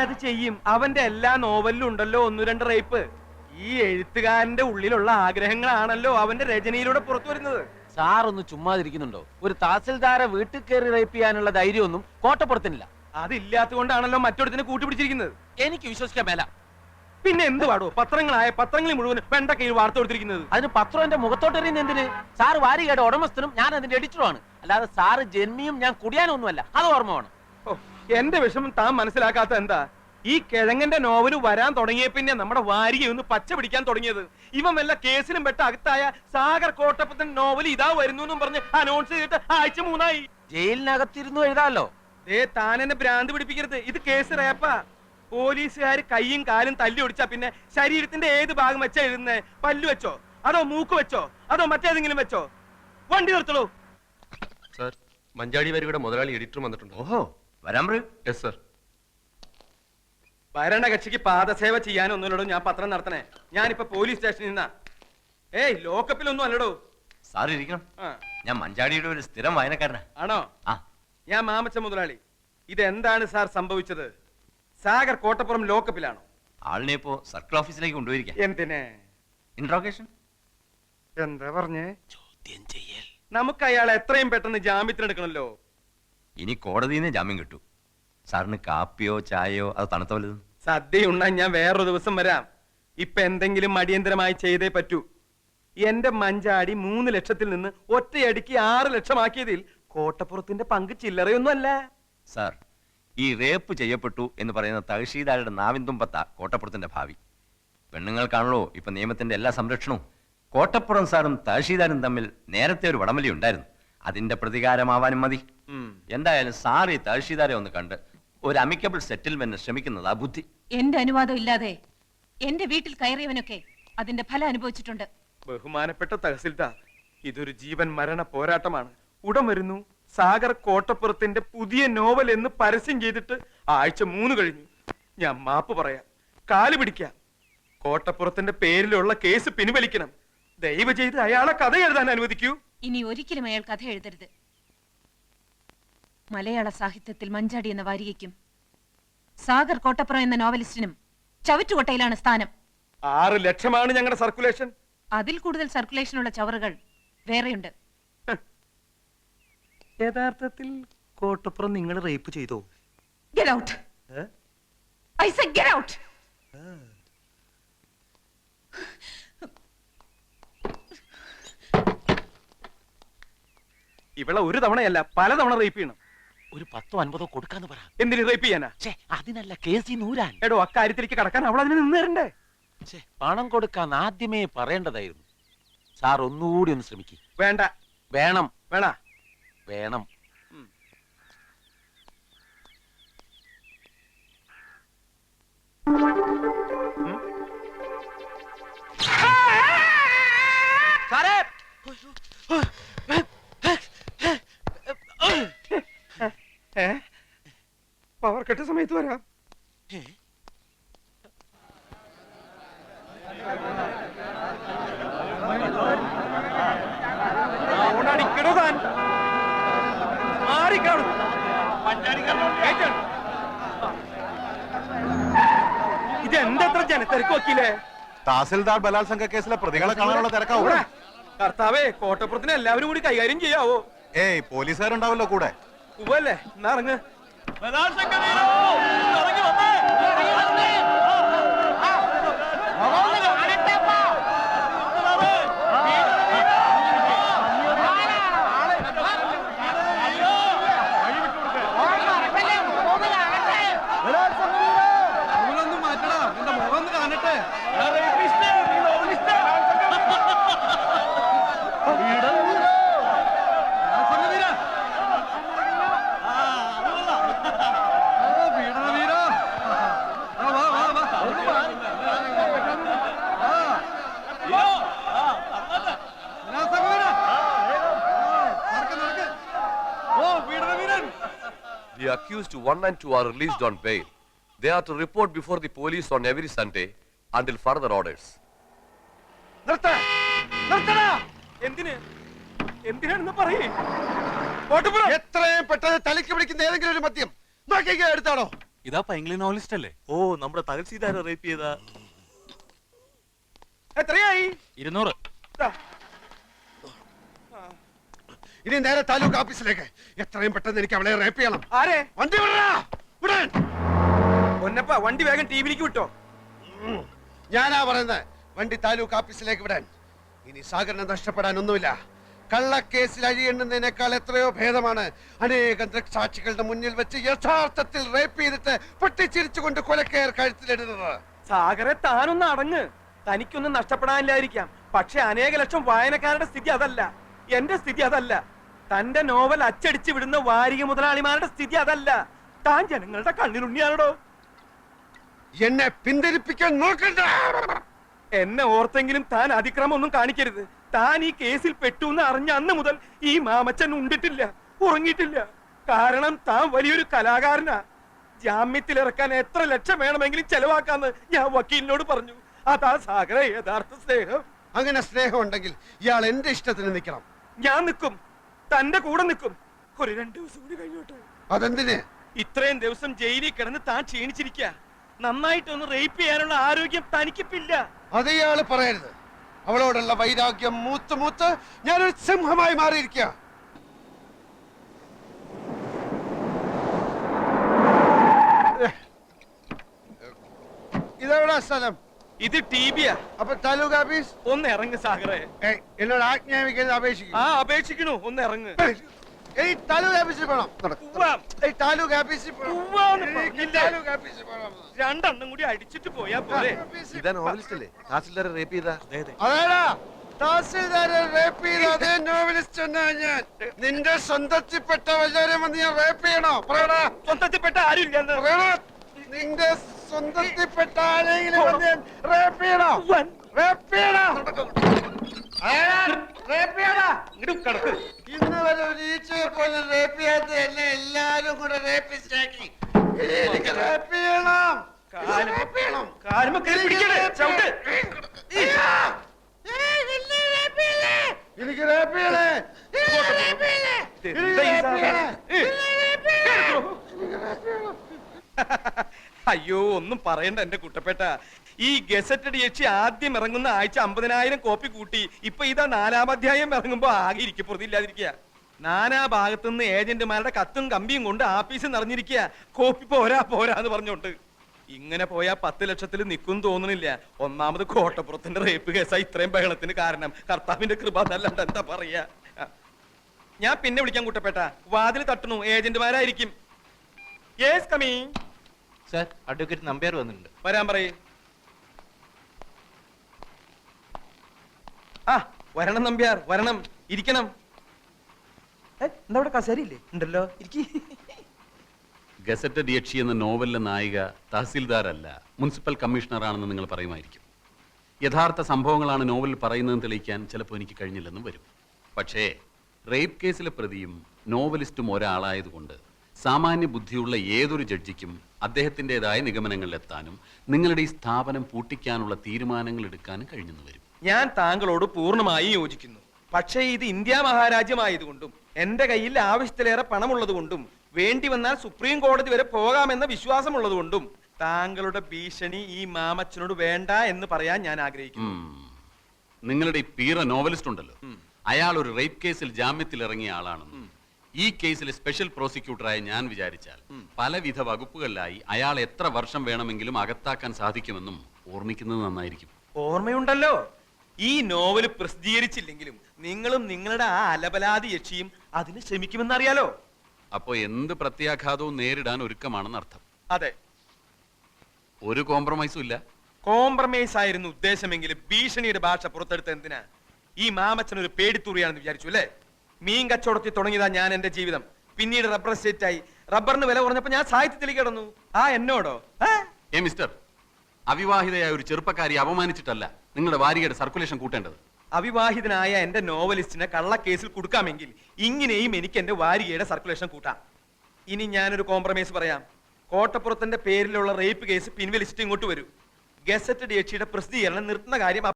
അത് ചെയ്യും. അവന്റെ എല്ലാ നോവലിലും ഉണ്ടല്ലോ ഒന്ന് രണ്ട് റേപ്പ്. ഈ എഴുത്തുകാരന്റെ ഉള്ളിലുള്ള ആഗ്രഹങ്ങളാണല്ലോ അവന്റെ രചനയിലൂടെ പുറത്തു വരുന്നത്. സാർ ഒന്ന് ചുമ്മാതിരിക്കുന്നുണ്ടോ? ഒരു തഹസിൽദാരെ വീട്ടിൽ കയറി റേപ്പ് ചെയ്യാനുള്ള ധൈര്യമൊന്നും കോട്ടപ്പുറത്തിനില്ല. അതില്ലാത്തതുകൊണ്ടാണല്ലോ മറ്റൊരുത്തിനെ കൂട്ടുപിടിച്ചിരിക്കുന്നത്. എനിക്ക് വിശ്വസിക്കാൻ മേല. പിന്നെ എന്ത് പാടോ? പത്രങ്ങളിൽ മുഴുവൻ വെണ്ടക്കയിൽ വാർത്ത കൊടുത്തിരിക്കുന്നത്. അതിന് പത്രം എന്റെ മുഖത്തോട്ടെറിയുന്ന എന്തിന്? സാറ് വാരികയുടെ ഉടമസ്ഥനും ഞാൻ അതിന്റെ എഡിറ്ററുമാണ്. അല്ലാതെ സാറ് ജന്മിയും ഞാൻ കുടിയാനൊന്നുമല്ല. അത് ഓർമ്മ വേണം. എന്റെ വിഷമം താൻ മനസ്സിലാക്കാത്ത എന്താ? ഈ കിഴങ്ങന്റെ നോവല് വരാൻ തുടങ്ങിയ പിന്നെ നമ്മുടെ വാരിക ഒന്ന് പച്ച പിടിക്കാൻ തുടങ്ങിയത്. ഇവൻ വല്ല കേസിലും പെട്ട അകത്തായ സാഗർ കോട്ടപ്പത്തൻ നോവൽ ഇതാ വരുന്നു എന്നും പറഞ്ഞ് അനൗൺസ് ചെയ്തിട്ട് ആഴ്ച 3 ജയിലിനകത്തിരുന്നു എഴുതാമല്ലോ. താൻ എന്നെ ഭ്രാന്ത് പിടിപ്പിക്കരുത്. ഇത് കേസ് റേപ്പാ. പോലീസുകാർ കൈയും കാലും തല്ലി ഒടിച്ചാ പിന്നെ ശരീരത്തിന്റെ ഏത് ഭാഗം വെച്ചാ എഴുതുന്നേ? പല്ലു വെച്ചോ, അതോ മൂക്ക് വെച്ചോ, അതോ മറ്റേതെങ്കിലും വെച്ചോ? വണ്ടി നിർത്തളൂ. സർ, മഞ്ചാടി വാരികയുടെ മുതലാളി എഡിറ്റർ വന്നിട്ടുണ്ട്. ഓഹോ, വരാൻ പറയൂ. Yes sir. ഭരണകക്ഷിക്ക് പാദസേവ ചെയ്യാനൊന്നുമില്ലടോ ഞാൻ പത്രം നടത്തണേ. ഞാനിപ്പോ പോലീസ് സ്റ്റേഷനിൽ നിന്നാ. ലോക്കപ്പിലൊന്നും അല്ലടോ. സാർ ഇരിക്കണം. ഞാൻ മഞ്ചാടിയുടെ ഒരു സ്ഥിരം വായനക്കാരനാ. ആണോ? ഞാൻ മാമച്ച മുതലാളി. ഇതെന്താണ് സാർ സംഭവിച്ചത്? സാഗർ കോട്ടപ്പുറം ലോക്കപ്പിലാണോ? ആളിനെ ഇപ്പോ സർക്കിൾ ഓഫീസിലേക്ക് കൊണ്ടുപോയിരിക്കാം. എന്തിനെ? ഇൻട്രോഗേഷൻ. എന്താ പറഞ്ഞേ? ചോദ്യം ചെയ്യൽ. നമുക്ക് അയാളെ എത്രയും പെട്ടെന്ന് ജാമ്യത്തിനെടുക്കണല്ലോ. ഇനി കോടതിയിൽ നിന്ന് ജാമ്യം കിട്ടൂ. സാറിന് കാപ്പിയോ ചായയോ അത് തണുത്ത വലുതും? സദ്യ ഉണ്ണാൻ ഞാൻ വേറൊരു ദിവസം വരാം. ഇപ്പൊ എന്തെങ്കിലും അടിയന്തരമായി ചെയ്തേ പറ്റൂ. എന്റെ മഞ്ചാടി 3 ലക്ഷത്തിൽ നിന്ന് ഒറ്റയടിക്ക് 6 ലക്ഷമാക്കിയതിൽ കോട്ടപ്പുറത്തിന്റെ പങ്ക് ചില്ലറയൊന്നും അല്ല. സാർ, ഈ റേപ്പ് ചെയ്യപ്പെട്ടു എന്ന് പറയുന്ന തഹസീൽദാരുടെ നാവിൻതുമ്പത്ത കോട്ടപ്പുറത്തിന്റെ ഭാവി. പെണ്ണുങ്ങൾക്കാണല്ലോ ഇപ്പൊ നിയമത്തിന്റെ എല്ലാ സംരക്ഷണവും. കോട്ടപ്പുറം സാറും തഹസീൽദാരും തമ്മിൽ നേരത്തെ ഒരു വടംവലി ഉണ്ടായിരുന്നു. അതിന്റെ പ്രതികാരമാവാനും മതി. എന്തായാലും സാർ ഈ തഹസീൽദാരെ ഒന്ന് കണ്ട് ഒരു അമിക്കബിൾ സെറ്റിൽമെന്റ് ശ്രമിക്കുന്നതാ ബുദ്ധി. എന്റെ അനുവാദം ഇല്ലാതെ എന്റെ വീട്ടിൽ കയറിയവനൊക്കെ അതിന്റെ ഫലം അനുഭവിച്ചിട്ടുണ്ട്. ബഹുമാനപ്പെട്ട തഹസിൽദാർ, ഇതൊരു ജീവൻ മരണ പോരാട്ടമാണ്. ഉടൻ വരുന്നു. സാഗർ കോട്ടപ്പുറത്തിന്റെ പുതിയ നോവൽ എന്ന് പരസ്യം ചെയ്തിട്ട് ആഴ്ച 3 കഴിഞ്ഞു. ഞാൻ മാപ്പ് പറയാം, കാല് പിടിക്കാം. കോട്ടപ്പുറത്തിന്റെ പേരിലുള്ള കേസ് പിൻവലിക്കണം. ദയവ് ചെയ്ത് അയാളെ കഥ എഴുതാൻ അനുവദിക്കൂ. ഇനി ഒരിക്കലും അയാൾ കഥ എഴുതരുത്. മലയാള സാഹിത്യത്തിൽ മഞ്ചാടി എന്ന വാരികയ്ക്കും സാഗർ കോട്ടപ്പുറം എന്ന നോവലിസ്റ്റിനും ചവറ്റുകൊട്ടയിലാണ് സ്ഥാനം. 6 ലക്ഷമാണ് ഞങ്ങളുടെ സർക്കുലേഷൻ. അതിൽ കൂടുതൽ സർക്കുലേഷനുള്ള ചവറുകൾ വേറെയുണ്ട്. യഥാർത്ഥത്തിൽ കോട്ടപ്പുറം നിങ്ങൾ റേപ്പ് ചെയ്തോ? Get out. I said get out. ഇവളെ ഒരു തവണയല്ല പലതവണ റേപ്പ് ചെയ്യണം. ഒരു 10 50 കൊടുക്കാന്ന് പറ. എന്തിനു റേപ്പ് ചെയ്യാനാ? അതിനല്ല കേസി നൂരാൻ. എടോ, അക്കാര്യത്തിലേക്ക് കടക്കാൻ അവൾ അതിന് നിന്ന് തരണ്ടേ? പണം കൊടുക്കാൻ ആദ്യമേ പറയേണ്ടതായിരുന്നു. സാർ ഒന്നുകൂടി ഒന്ന് ശ്രമിക്കും. വേണ്ട. വേണം. വേണ? വേണം. പവർ കട്ട് സമയത്ത് വരാം. ഓണടിക്കണോ താൻ? മാറിക്കാണും. ഇതെന്തത്ര ജനത്തിരക്ക് വക്കീലേ? തഹസിൽദാർ ബലാത്സംഗ കേസിലെ പ്രതികളെ കാണാനുള്ള തിരക്കാവൂ. കർത്താവേ, കോട്ടപ്പുറത്തിന് എല്ലാവരും കൂടി കൈകാര്യം ചെയ്യാവോ? പോലീസുകാരുണ്ടാവല്ലോ കൂടെ. ഉവ്വല്ലേ, എന്നാ ഇറങ്ങ്. The accused 1 and 2 are released on bail. They are to report before the police on every Sunday until further orders. എന്തിനാണെന്ന് പറയേ. എത്രയും പെട്ടെന്ന് തലയ്ക്ക് പിടിക്കുന്ന ഏതെങ്കിലും ഒരു മദ്യം എടുത്താണോ? ഇതാ പൈങ്കിളി നോവലിസ്റ്റ് അല്ലേ? ഓ നമ്മുടെ തഹസീൽദാരെ റേപ്പ് ചെയ്ത എത്രയായി? 200. ദാ. ഇനി നേരെ താലൂക്ക് ഓഫീസിലേക്ക്. എത്രയും പെട്ടെന്ന് എനിക്ക് അവളെ റേപ്പ് ചെയ്യണം. ആരെ? വണ്ടി വിടടാ, വിടാൻ. പൊന്നപ്പ വണ്ടി വേഗം ടിവിയിലേക്ക് വിട്ടോ. ഞാനാ പറയുന്നത്, വണ്ടി താലൂക്ക് ഓഫീസിലേക്ക് വിടാൻ. ഇനി സാഗരനെ നഷ്ടപ്പെടാൻ ഒന്നുമില്ല. കള്ളക്കേസിൽ അഴിയെണ്ണുന്നതിനേക്കാൾ എത്രയോ ഭേദമാണ് അനേകം ദൃക്സാക്ഷികളുടെ മുന്നിൽ വെച്ച് യഥാർത്ഥത്തിൽ റേപ്പ് ചെയ്തിട്ട് പൊട്ടിച്ചിരിച്ചുകൊണ്ട് കൊലക്കയർ കഴുത്തിലിടുന്നത്. സാഗരെ താനൊന്ന് അടങ്ങ്. തനിക്കൊന്നും നഷ്ടപ്പെടാനില്ലായിരിക്കാം, പക്ഷെ അനേക ലക്ഷം വായനക്കാരുടെ സ്ഥിതി അതല്ല. എന്റെ സ്ഥിതി അതല്ല. തന്റെ നോവൽ അച്ചടിച്ചു വിടുന്ന വാരിക മുതലാളിമാരുടെ സ്ഥിതി അതല്ല. താൻ ജനങ്ങളുടെ കണ്ണിലുണ്ണിയാണോ? എന്നെ പിന്തിരിപ്പിക്കാൻ നോക്കണ്ട. എന്നെ ഓർത്തെങ്കിലും താൻ അതിക്രമം ഒന്നും കാണിക്കരുത്. താൻ ഈ കേസിൽ പെട്ടുവെന്ന് അറിഞ്ഞ അന്ന് മുതൽ ഈ മാമച്ചൻ ഉണ്ടിട്ടില്ല, ഉറങ്ങിയിട്ടില്ല. കാരണം താൻ വലിയൊരു കലാകാരനാ. ജാമ്യത്തിലിറക്കാൻ എത്ര ലക്ഷം വേണമെങ്കിലും ചെലവാക്കാന്ന് ഞാൻ വക്കീലിനോട് പറഞ്ഞു. അതാ സാഗര യഥാർത്ഥ സ്നേഹം. അങ്ങനെ സ്നേഹം ഉണ്ടെങ്കിൽ ഇയാൾ എന്റെ ഇഷ്ടത്തിന് നിൽക്കണം. ഞാൻ നിൽക്കും, തന്റെ കൂടെ നിൽക്കും. ഒരു 2 ദിവസം കൂടി കഴിഞ്ഞോട്ടെ. അതെന്തിന്? ഇത്രയും ദിവസം ജയിലിൽ കിടന്ന് താൻ ക്ഷീണിച്ചിരിക്കുക. നന്നായിട്ടൊന്ന് റേപ്പ് ചെയ്യാനുള്ള ആരോഗ്യം തനിക്കിപ്പില്ല. അത് ഇയാള് പറയരുത്. അവളോടുള്ള വൈരാഗ്യം മൂത്ത് മൂത്ത് ഞാനൊരു സിംഹമായി മാറിയിരിക്കുക. ഇതെവിടാ സ്ഥലം? ഇത് ടിബിയാ. അപ്പൊ താലൂക്ക് ഓഫീസ്? ഒന്ന് ഇറങ്ങ് സാഗറെ. എന്നോട് ആജ്ഞാപിക്കുന്നത് അപേക്ഷിക്കും. ആ അപേക്ഷിക്കണു, ഒന്ന് ഇറങ്ങ്. താലൂക്ക് ഓഫീസിൽ പോണം. ഉവ്വാം. താലൂക്ക് ഓഫീസിൽ പോണം. ഉവ്വാന്ന് എനിക്ക് പറഞ്ഞില്ലേ? താലൂക്ക് ഓഫീസിൽ പോണം. 2 എണ്ണം കൂടി അടിച്ചിട്ട് പോയാ പോലെ. ഇതാ നോവലിസ്റ്റ് അല്ലേ തഹസീൽദാരെ റേപ്പ് ചെയ്ത? അതേടാ, തഹസീൽദാരെ റേപ്പ് ചെയ്ത അതേ നോവലിസ്റ്റ് എന്നാ ഞാൻ. നിന്റെ സ്വന്തത്തിൽപ്പെട്ട വല്ലവരെയും വന്ന് ഞാൻ റേപ്പ് ചെയ്യണോ? പറയടാ. സ്വന്തത്തിൽപ്പെട്ട ആരും ഇല്ലെന്ന്. പറയടാ. നിന്റെ സ്വന്തത്തിൽപ്പെട്ട ആരെങ്കിലും വന്ന് ഞാൻ റേപ്പ് ചെയ്യണോ? റേപ്പ് ചെയ്യണോ? റേപ്പ് ചെയ്യണോ? ഇങ്ങോട്ട് കിടക്ക്. ഇന്ന് വരെ ഒരു ഈച്ചയെ പോലും റേപ്പ് ചെയ്യാത്ത എന്നെ എല്ലാരും കൂടെ റേപ്പിസ്റ്റാക്കി. എനിക്ക് റേപ്പ് ചെയ്യണം. റേപ്പ് ചെയ്യണം. കാലുമ്മ കയറി പിടിക്കണേ, ചവിട്ട്. എനിക്ക് റേപ്പ് ചെയ്യണേ. എന്താ ഈ സാധനം? അയ്യോ, ഒന്നും പറയണ്ട എന്റെ കുട്ടപ്പേട്ട. ഈ ഗസറ്റഡ് യക്ഷി ആദ്യം ഇറങ്ങുന്ന ആഴ്ച 50,000 കോപ്പി കൂട്ടി. ഇപ്പൊ ഇതാ 4-ാം അധ്യായം ഇറങ്ങുമ്പോ ആകെ ഇരിക്കപ്പുറത്തില്ലാതിരിക്കുക. നാനാ ഭാഗത്തുനിന്ന് ഏജന്റുമാരുടെ കത്തും കമ്പിയും കൊണ്ട് ആഫീസ് നിറഞ്ഞിരിക്കുക. കോപ്പി പോരാന്ന് പറഞ്ഞോണ്ട്. ഇങ്ങനെ പോയാ 10 ലക്ഷത്തിൽ നിൽക്കും തോന്നുന്നില്ല. ഒന്നാമത് കോട്ടപ്പുറത്തിന്റെ റേപ്പ് കേസാ ഇത്രയും ബഹളത്തിന് കാരണം. കർത്താവിന്റെ കൃപ എന്നല്ലാണ്ട് എന്താ പറയാ. ഞാൻ പിന്നെ വിളിക്കാൻ കുട്ടപ്പേട്ട. വാതിൽ തട്ടണു, ഏജന്റുമാരായിരിക്കും. Yes coming. Sir, advocate Nambiar വന്നിട്ടുണ്ട്. വരാൻ പറയേ. ആ വരണം നമ്പ്യാർ, വരണം. ഇരിക്കണം. എന്താ ഇവിടെ കസേരയില്ലേ? ഉണ്ടല്ലോ, ഇരിക്കി. ഗസറ്റഡ് യക്ഷി എന്ന നോവലിലെ നായിക തഹസീൽദാരല്ല, മുനിസിപ്പൽ കമ്മീഷണറാണെന്ന് നിങ്ങൾ പറയുമായിരിക്കും. യഥാർത്ഥ സംഭവങ്ങളാണ് നോവലിൽ പറയുന്നതെന്ന് തെളിയിക്കാൻ ചിലപ്പോൾ എനിക്ക് കഴിഞ്ഞില്ലെന്നും വരും. പക്ഷേ റേപ്പ് കേസിലെ പ്രതിയും നോവലിസ്റ്റും ഒരാളായതുകൊണ്ട് സാമാന്യ ബുദ്ധിയുള്ള ഏതൊരു ജഡ്ജിക്കും അദ്ദേഹത്തിൻ്റെതായ നിഗമനങ്ങളിലെത്താനും നിങ്ങളുടെ ഈ സ്ഥാപനം പൂട്ടിക്കാനുള്ള തീരുമാനങ്ങൾ എടുക്കാനും കഴിഞ്ഞെന്ന് വരും. ഞാൻ താങ്കളോട് പൂർണ്ണമായി യോജിക്കുന്നു. പക്ഷേ ഇത് ഇന്ത്യ മഹാരാജ്യമായതുകൊണ്ടും എന്റെ കയ്യിൽ ആവശ്യത്തിലേറെ പണമുള്ളത് കൊണ്ടും വേണ്ടി വന്നാൽ സുപ്രീം കോടതി വരെ പോകാമെന്ന വിശ്വാസമുള്ളത് കൊണ്ടും താങ്കളുടെ ഭീഷണി ഈ മാമച്ചനോട് വേണ്ട എന്ന് പറയാൻ ഞാൻ ആഗ്രഹിക്കുന്നു. നിങ്ങളുടെ ഈ പീറ നോവലിസ്റ്റ് ഉണ്ടല്ലോ, അയാൾ ഒരു റേപ്പ് കേസിൽ ജാമ്യത്തിൽ ഇറങ്ങിയ ആളാണെന്നും ഈ കേസിലെ സ്പെഷ്യൽ പ്രോസിക്യൂട്ടറായി ഞാൻ വിചാരിച്ചാൽ പലവിധ വകുപ്പുകളിലായി അയാൾ എത്ര വർഷം വേണമെങ്കിലും അകത്താക്കാൻ സാധിക്കുമെന്നും ഓർമ്മിക്കുന്നത് നന്നായിരിക്കും. ഓർമ്മയുണ്ടല്ലോ. ഈ നോവല് പ്രസിദ്ധീകരിച്ചില്ലെങ്കിലും നിങ്ങളും നിങ്ങളുടെ ആ അലപലാതി യക്ഷിയും അതിന് ശ്രമിക്കുമെന്നറിയാലോ. അപ്പോ എന്ത് പ്രത്യാഘാതവും നേരിടാൻ ഒരുക്കമാണെന്ന് അർത്ഥം. അതെ. ഒരു കോംപ്രമൈസും ഇല്ല. കോംപ്രമൈസ് ആയിരുന്നു ഉദ്ദേശമെങ്കിലും ഭീഷണിയുടെ ഭാഷ പുറത്തെടുത്ത എന്തിനാ? ഈ മാമച്ചൻ ഒരു പേടിത്തൂറിയാണെന്ന് വിചാരിച്ചു അല്ലേ? മീൻ കച്ചവടത്തിൽ തുടങ്ങിയതാ ഞാൻ എന്റെ ജീവിതം. പിന്നീട് റബ്ബർ എസ്റ്റേറ്റ് ആയി. റബ്ബറിന് വില കുറഞ്ഞപ്പോ ഞാൻ സാഹിത്യത്തിലേക്ക് കിടന്നു. ആ എന്നോടോ? മിസ്റ്റർ, അവിവാഹിതയായ ഒരു ചെറുപ്പക്കാരി അപമാനിച്ചിട്ടല്ല നിങ്ങളുടെ വാരികയുടെ സർക്കുലേഷൻ കൂട്ടേണ്ടത്. അവിവാഹിതനായ എന്റെ നോവലിസ്റ്റിനെ കള്ളക്കേസിൽ കൊടുക്കാമെങ്കിൽ ഇങ്ങനെയും എനിക്ക് എന്റെ വാരികയുടെ സർക്കുലേഷൻ കൂട്ടാം. ഇനി ഞാനൊരു കോംപ്രമൈസ് പറയാം. കോട്ടപ്പുറത്തിന്റെ പേരിലുള്ള റേപ്പ് കേസ് പിൻവലിച്ചിട്ട് ഇങ്ങോട്ട് വരൂ. ഗസറ്റഡ് യക്ഷിയുടെ പ്രസിദ്ധീകരണം നിർത്തുന്ന കാര്യം